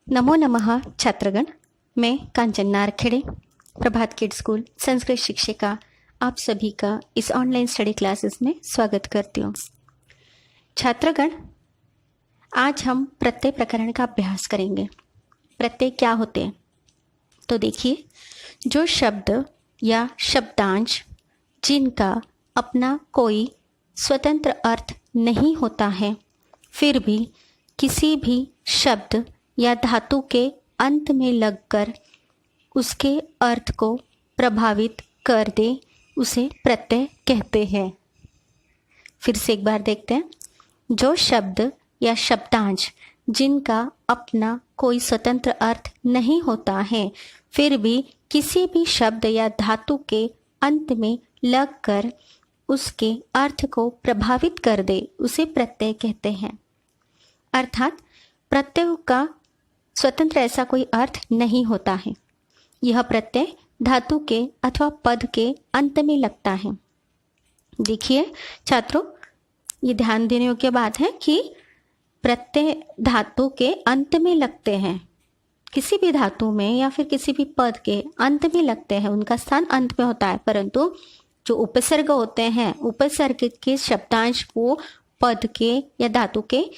नमो नमः छात्रगण। मैं कांचन नारखेड़े, प्रभात kid school Sanskrit शिक्षिका, आप सभी का इस ऑनलाइन स्टडी क्लासेस में स्वागत करती हूँ। छात्रगण, आज हम प्रत्यय प्रकरण का अभ्यास करेंगे। प्रत्यय क्या होते हैं तो देखिए, जो शब्द या शब्दांश जिनका अपना कोई स्वतंत्र अर्थ नहीं होता है, फिर भी किसी भी शब्द या धातु के अंत में लगकर उसके अर्थ को प्रभावित कर दे, उसे प्रत्यय कहते हैं। फिर से एक बार देखते हैं। जो शब्द या शब्दांश जिनका अपना कोई स्वतंत्र अर्थ नहीं होता है, फिर भी किसी भी शब्द या धातु के अंत में लगकर उसके अर्थ को प्रभावित कर दे, उसे प्रत्यय कहते हैं। अर्थात प्रत्यय का स्वतंत्र ऐसा कोई अर्थ नहीं होता है। यह प्रत्यय धातु के अथवा पद के अंत में लगता है। देखिए छात्रों, ये ध्यान देने योग्य बात है कि प्रत्यय धातु के अंत में लगते हैं। किसी भी धातु में या फिर किसी भी पद के अंत में लगते हैं, उनका स्थान अंत में होता है, परंतु जो उपसर्ग होते हैं, उपसर्ग के शब्दांश वो पद के या धातु के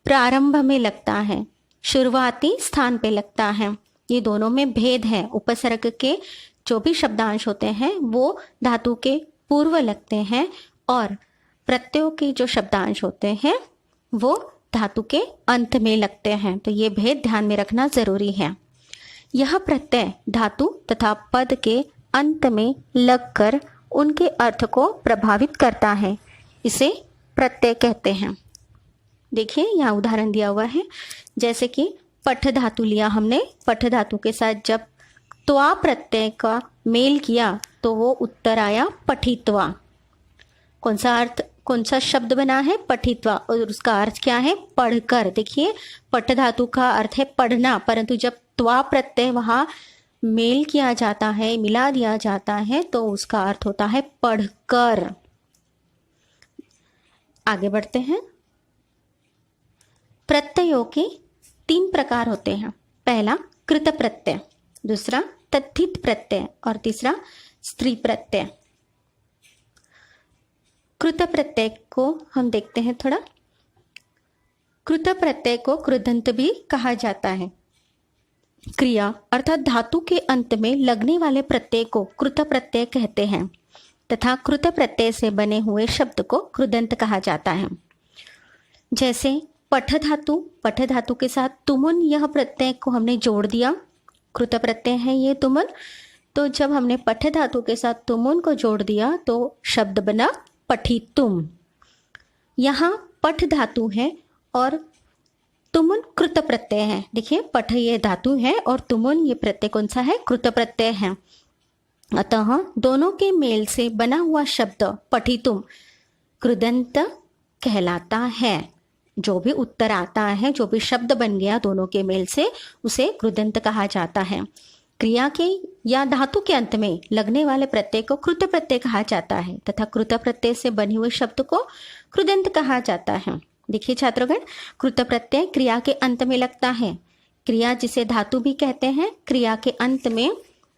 प्रारंभ में लगता है, शुरुआती स्थान पे लगता है। ये दोनों में भेद है। उपसर्ग के जो भी शब्दांश होते हैं वो धातु के पूर्व लगते हैं और प्रत्ययों के जो शब्दांश होते हैं वो धातु के अंत में लगते हैं। तो ये भेद ध्यान में रखना जरूरी है। यह प्रत्यय धातु तथा पद के अंत में लगकर उनके अर्थ को प्रभावित करता है, इसे प्रत्यय कहते हैं। देखिए यहाँ उदाहरण दिया हुआ है, जैसे कि पठ धातु लिया हमने। पठ धातु के साथ जब त्वा प्रत्यय का मेल किया तो वो उत्तर आया पठित्वा। कौन सा शब्द बना है? पठित्वा, और उसका अर्थ क्या है? पढ़कर। देखिए पठ धातु का अर्थ है पढ़ना, परंतु जब त्वा प्रत्यय वहाँ मेल किया जाता है, मिला दिया जाता है, तो उसका अर्थ होता है पढ़कर। आगे बढ़ते हैं। प्रत्ययों के 3 प्रकार होते हैं। पहला कृत प्रत्यय, दूसरा तद्धित प्रत्यय और तीसरा स्त्री प्रत्यय। कृत प्रत्यय को हम देखते हैं थोड़ा। कृत प्रत्यय को कृदंत भी कहा जाता है। क्रिया अर्थात धातु के अंत में लगने वाले प्रत्यय को कृत प्रत्यय कहते हैं तथा कृत प्रत्यय से बने हुए शब्द को कृदंत कहा जाता है। जैसे पठ धातु के साथ तुमुन, यह प्रत्यय को हमने जोड़ दिया, कृत प्रत्यय है ये तुमुन। तो जब हमने पठ धातु के साथ तुमुन को जोड़ दिया तो शब्द बना पठितुम। यहाँ पठ धातु है और तुमुन कृत प्रत्यय है। देखिए पठ ये धातु है और तुमुन ये प्रत्यय कौन सा है? कृत प्रत्यय है। अतः दोनों के मेल से बना हुआ शब्द पठितुम कृदंत कहलाता है। जो भी उत्तर आता है, जो भी शब्द बन गया दोनों के मेल से, उसे कृदंत कहा जाता है। क्रिया के या धातु के अंत में लगने वाले प्रत्यय को कृत प्रत्यय कहा जाता है तथा कृत प्रत्यय से बने हुए शब्द को कृदंत कहा जाता है। देखिए छात्रगण, कृत प्रत्यय क्रिया के अंत में लगता है। क्रिया जिसे धातु भी कहते हैं, क्रिया के अंत में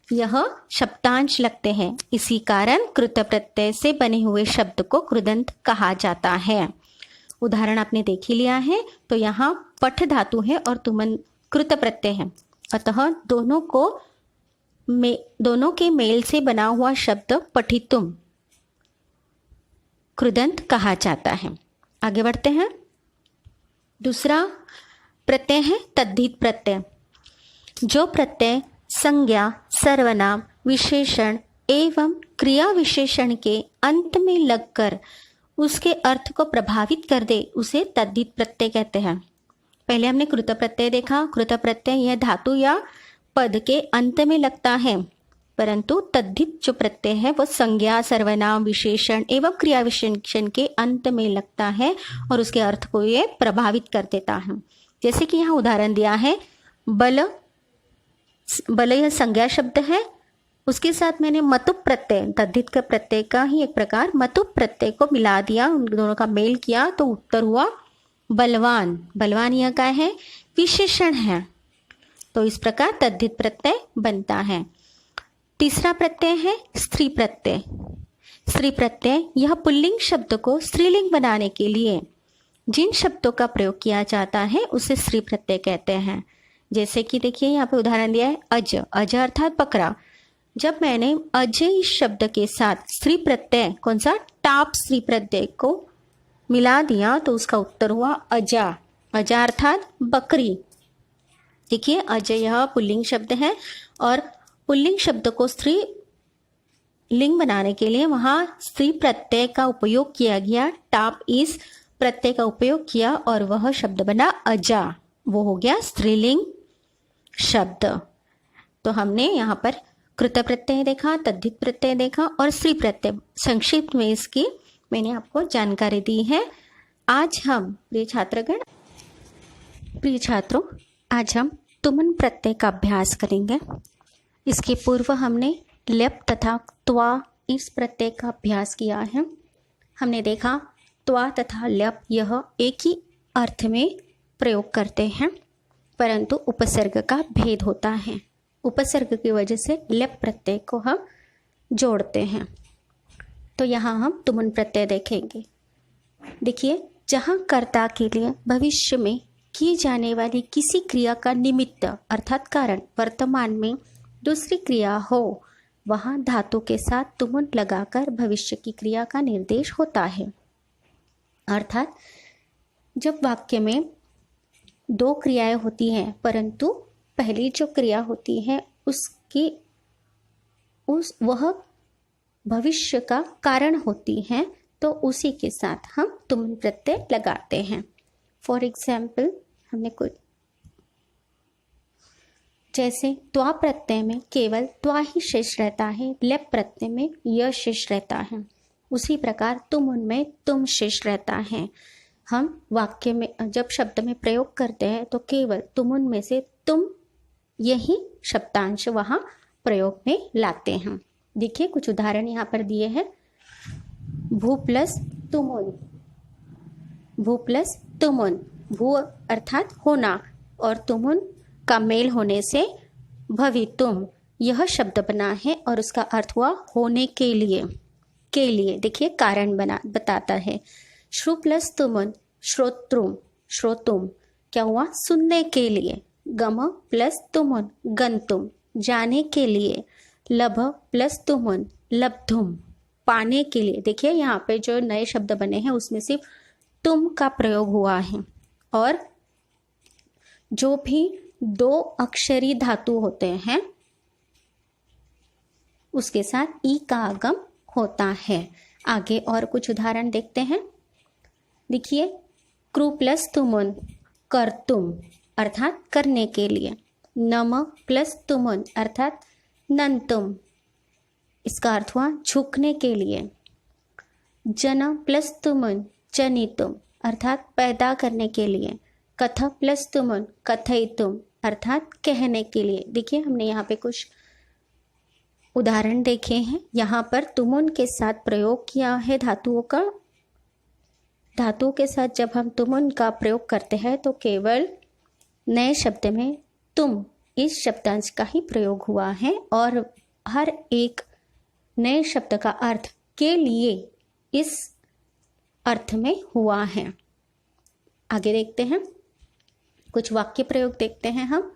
यह शब्दांश लगते हैं, इसी कारण कृत प्रत्यय से बने हुए शब्द को कृदंत कहा जाता है। उदाहरण आपने देख ही लिया है। तो यहाँ पठ धातु है और तुमन कृत प्रत्यय है, अतः दोनों के मेल से बना हुआ शब्द पठितुम कृदंत कहा जाता है। आगे बढ़ते हैं। दूसरा प्रत्यय है तद्धित प्रत्यय। जो प्रत्यय संज्ञा, सर्वनाम, विशेषण एवं क्रिया विशेषण के अंत में लगकर उसके अर्थ को प्रभावित कर दे, उसे तद्धित प्रत्यय कहते हैं। पहले हमने कृत प्रत्यय देखा। कृत प्रत्यय यह धातु या पद के अंत में लगता है, परंतु तद्धित जो प्रत्यय है वो संज्ञा, सर्वनाम, विशेषण एवं क्रिया विशेषण के अंत में लगता है और उसके अर्थ को ये प्रभावित कर देता है। जैसे कि यहाँ उदाहरण दिया है, बल यह संज्ञा शब्द है, उसके साथ मैंने मतुप प्रत्यय, तद्धित का प्रत्यय का ही एक प्रकार मतुप प्रत्यय को मिला दिया, उन दोनों का मेल किया तो उत्तर हुआ बलवान। बलवान यह क्या है? विशेषण है। तो इस प्रकार तद्धित प्रत्यय बनता है। तीसरा प्रत्यय है स्त्री प्रत्यय। स्त्री प्रत्यय यह पुल्लिंग शब्द को स्त्रीलिंग बनाने के लिए जिन शब्दों का प्रयोग किया जाता है उसे स्त्री प्रत्यय कहते हैं। जैसे कि देखिए यहाँ पे उदाहरण दिया है अज। अज अर्थात बकरा। जब मैंने अजय शब्द के साथ स्त्री प्रत्यय कौन सा टाप स्त्री प्रत्यय को मिला दिया तो उसका उत्तर हुआ अजा। अजा अर्थात बकरी। देखिए अजय यह पुल्लिंग शब्द है और पुल्लिंग शब्द को स्त्री लिंग बनाने के लिए वहां स्त्री प्रत्यय का उपयोग किया गया। टाप इस प्रत्यय का उपयोग किया और वह शब्द बना अजा। वो हो गया स्त्रीलिंग शब्द। तो हमने यहाँ पर कृत प्रत्यय देखा, तद्धित प्रत्यय देखा और स्त्री प्रत्यय संक्षिप्त में इसकी मैंने आपको जानकारी दी है। आज हम प्रिय छात्रों आज हम तुमन प्रत्यय का अभ्यास करेंगे। इसके पूर्व हमने लेप तथा त्वा इस प्रत्यय का अभ्यास किया है। हमने देखा त्वा तथा लेप यह एक ही अर्थ में प्रयोग करते हैं परंतु उपसर्ग का भेद होता है। उपसर्ग की वजह से लेप प्रत्यय को हम जोड़ते हैं। तो यहाँ हम तुमन प्रत्यय देखेंगे। देखिए जहाँ कर्ता के लिए भविष्य में की जाने वाली किसी क्रिया का निमित्त अर्थात कारण वर्तमान में दूसरी क्रिया हो वहाँ धातु के साथ तुमन लगाकर भविष्य की क्रिया का निर्देश होता है। अर्थात जब वाक्य में दो क्रियाएं होती हैं परंतु पहली जो क्रिया होती है वह भविष्य का कारण होती है तो उसी के साथ हम तुमन प्रत्यय लगाते हैं। फॉर एग्जाम्पल हमने कुछ जैसे त्वा प्रत्यय में केवल त्वा ही शेष रहता है, लेप प्रत्यय में य शेष रहता है। उसी प्रकार तुमुन में तुम शेष रहता है। हम वाक्य में जब शब्द में प्रयोग करते हैं तो केवल तुमुन में से तुम यही शब्दांश वहाँ प्रयोग में लाते हैं। देखिए कुछ उदाहरण यहाँ पर दिए हैं। भू प्लस तुमुन। भू प्लस तुमुन। भू अर्थात होना और तुमुन का मेल होने से भवितुम यह शब्द बना है और उसका अर्थ हुआ होने के लिए। के लिए देखिए कारण बताता है। श्रु प्लस तुमुन श्रोत्रुम। श्रोतुम क्या हुआ सुनने के लिए। गम प्लस तुमुन गंतुम जाने के लिए। लभ प्लस तुमुन लब्धुम पाने के लिए। देखिए यहाँ पे जो नए शब्द बने हैं उसमें सिर्फ तुम का प्रयोग हुआ है और जो भी दो अक्षरी धातु होते हैं उसके साथ ई का आगम होता है। आगे और कुछ उदाहरण देखते हैं। देखिए कृ प्लस तुमुन कर्तुम अर्थात करने के लिए। नम प्लस तुमुन अर्थात नंतुम इसका अर्थ हुआ झुकने के लिए। जन प्लस तुमुन जनितुम अर्थात पैदा करने के लिए। कथ प्लस तुमुन कथयितुम अर्थात कहने के लिए। देखिए हमने यहाँ पे कुछ उदाहरण देखे हैं। यहाँ पर तुमुन के साथ प्रयोग किया है धातुओं का। धातुओं के साथ जब हम तुमुन का प्रयोग करते हैं तो केवल नए शब्द में तुम इस शब्दांश का ही प्रयोग हुआ है और हर एक नए शब्द का अर्थ के लिए इस अर्थ में हुआ है। आगे देखते हैं कुछ वाक्य प्रयोग देखते हैं हम।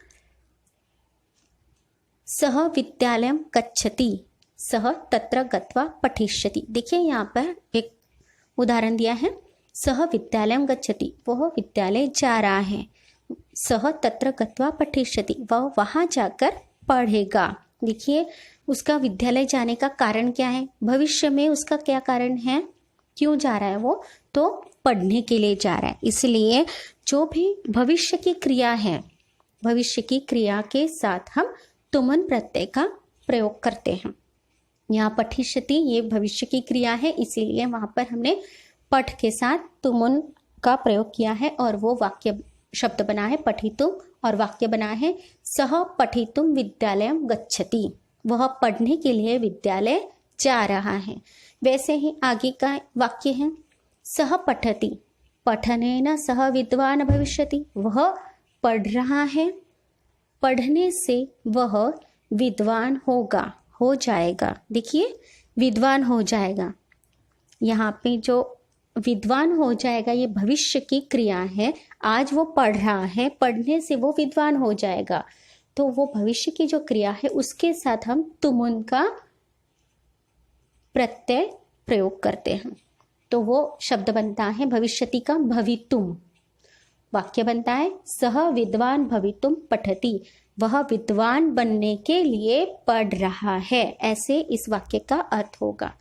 सह विद्यालयम गच्छति सह तत्र गत्वा पठिष्यति। देखिए यहाँ पर एक उदाहरण दिया है। सह विद्यालयम गच्छति वह विद्यालय जा रहा है। सह तत्र गत्वा पठिष्यति वह वहाँ जाकर पढ़ेगा। देखिए उसका विद्यालय जाने का कारण क्या है। भविष्य में उसका क्या कारण है, क्यों जा रहा है वो, तो पढ़ने के लिए जा रहा है। इसलिए जो भी भविष्य की क्रिया है भविष्य की क्रिया के साथ हम तुमन प्रत्यय का प्रयोग करते हैं। यहाँ पठिष्यति ये भविष्य की क्रिया है इसीलिए वहाँ पर हमने पठ के साथ तुमुन का प्रयोग किया है और वो वाक्य शब्द बना है पठितुम और वाक्य बना है सह पठितुम विद्यालयम गच्छति वह पढ़ने के लिए विद्यालय जा रहा है। वैसे ही आगे का वाक्य है सह पठति पठनेन सह विद्वान भविष्यति वह पढ़ रहा है पढ़ने से वह विद्वान होगा, हो जाएगा। देखिए विद्वान हो जाएगा, यहाँ पे जो विद्वान हो जाएगा ये भविष्य की क्रिया है। आज वो पढ़ रहा है, पढ़ने से वो विद्वान हो जाएगा, तो वो भविष्य की जो क्रिया है उसके साथ हम तुमुन का प्रत्यय प्रयोग करते हैं, तो वो शब्द बनता है भविष्यति का भवितुम। वाक्य बनता है सह विद्वान भवितुम पठति, वह विद्वान बनने के लिए पढ़ रहा है, ऐसे इस वाक्य का अर्थ होगा।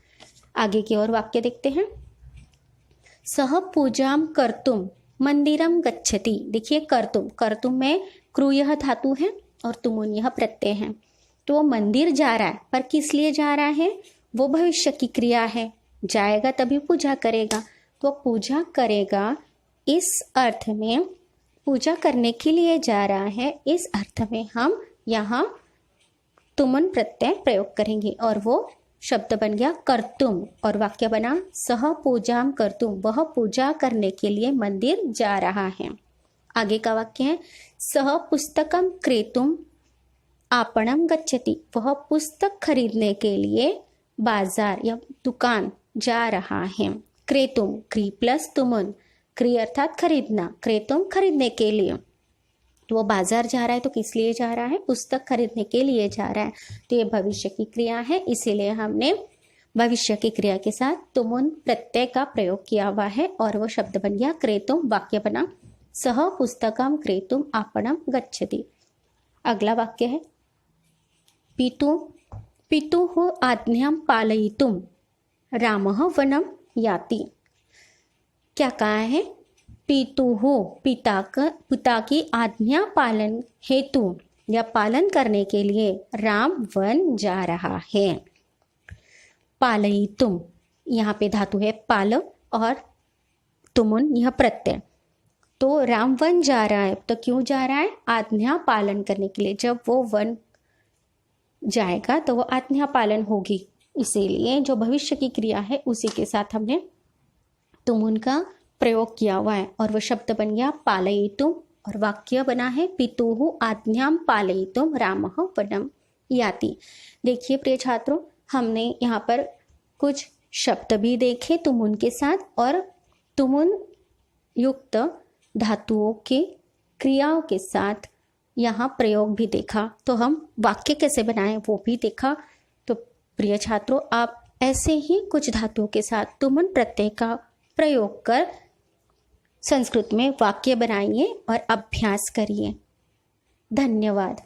आगे की ओर वाक्य देखते हैं। सह पूजाम कर्तुम मंदिरम गच्छति। देखिए कर्तुम, कर्तुम में क्रू यह धातु है और तुमुन यह प्रत्यय है, तो वो मंदिर जा रहा है, पर किस लिए जा रहा है? वो भविष्य की क्रिया है, जाएगा तभी पूजा करेगा, तो पूजा करेगा इस अर्थ में, पूजा करने के लिए जा रहा है, इस अर्थ में हम यहाँ तुमुन प्रत्यय प्रयोग करेंगे और वो शब्द बन गया कर्तुम और वाक्य बना सह पूजाम कर्तुम, वह पूजा करने के लिए मंदिर जा रहा है। आगे का वाक्य है सह पुस्तकम क्रेतुम आपणम गच्छति, वह पुस्तक खरीदने के लिए बाजार या दुकान जा रहा है। क्रेतुम, क्री प्लस तुमुन, क्री अर्थात खरीदना, क्रेतुम खरीदने के लिए, तो वो बाजार जा रहा है, तो किस लिए जा रहा है? पुस्तक खरीदने के लिए जा रहा है, तो ये भविष्य की क्रिया है, इसीलिए हमने भविष्य की क्रिया के साथ तुमुन प्रत्यय का प्रयोग किया हुआ है और वो शब्द बन गया क्रेतुम। वाक्य बना सह पुस्तकम क्रेतुम आपणम गच्छति। अगला वाक्य है पितुः आज्ञां पालयितुं रामः वनं याति। क्या कहा है? पितुः, पिता की आज्ञा पालन हेतु या पालन करने के लिए राम वन जा रहा है। पालयितुम, यहाँ पे धातु है पाल और तुमुन यह प्रत्यय, तो राम वन जा रहा है, तो क्यों जा रहा है? आज्ञा पालन करने के लिए। जब वो वन जाएगा तो वो आज्ञा पालन होगी, इसीलिए जो भविष्य की क्रिया है उसी के साथ हमने तुमुन का प्रयोग किया हुआ है और वो शब्द बन गया पालयितुम और वाक्य बना है पितुः आज्ञां पालयितुम रामः वनं याति। देखिए प्रिय छात्रों, हमने यहाँ पर कुछ शब्द भी देखे तुमुन के साथ और तुमुन युक्त धातुओं के क्रियाओं के साथ यहाँ प्रयोग भी देखा, तो हम वाक्य कैसे बनाएं वो भी देखा। तो प्रिय छात्रों, आप ऐसे ही कुछ धातुओं के साथ तुमुन प्रत्यय का प्रयोग कर संस्कृत में वाक्य बनाइए और अभ्यास करिए। धन्यवाद।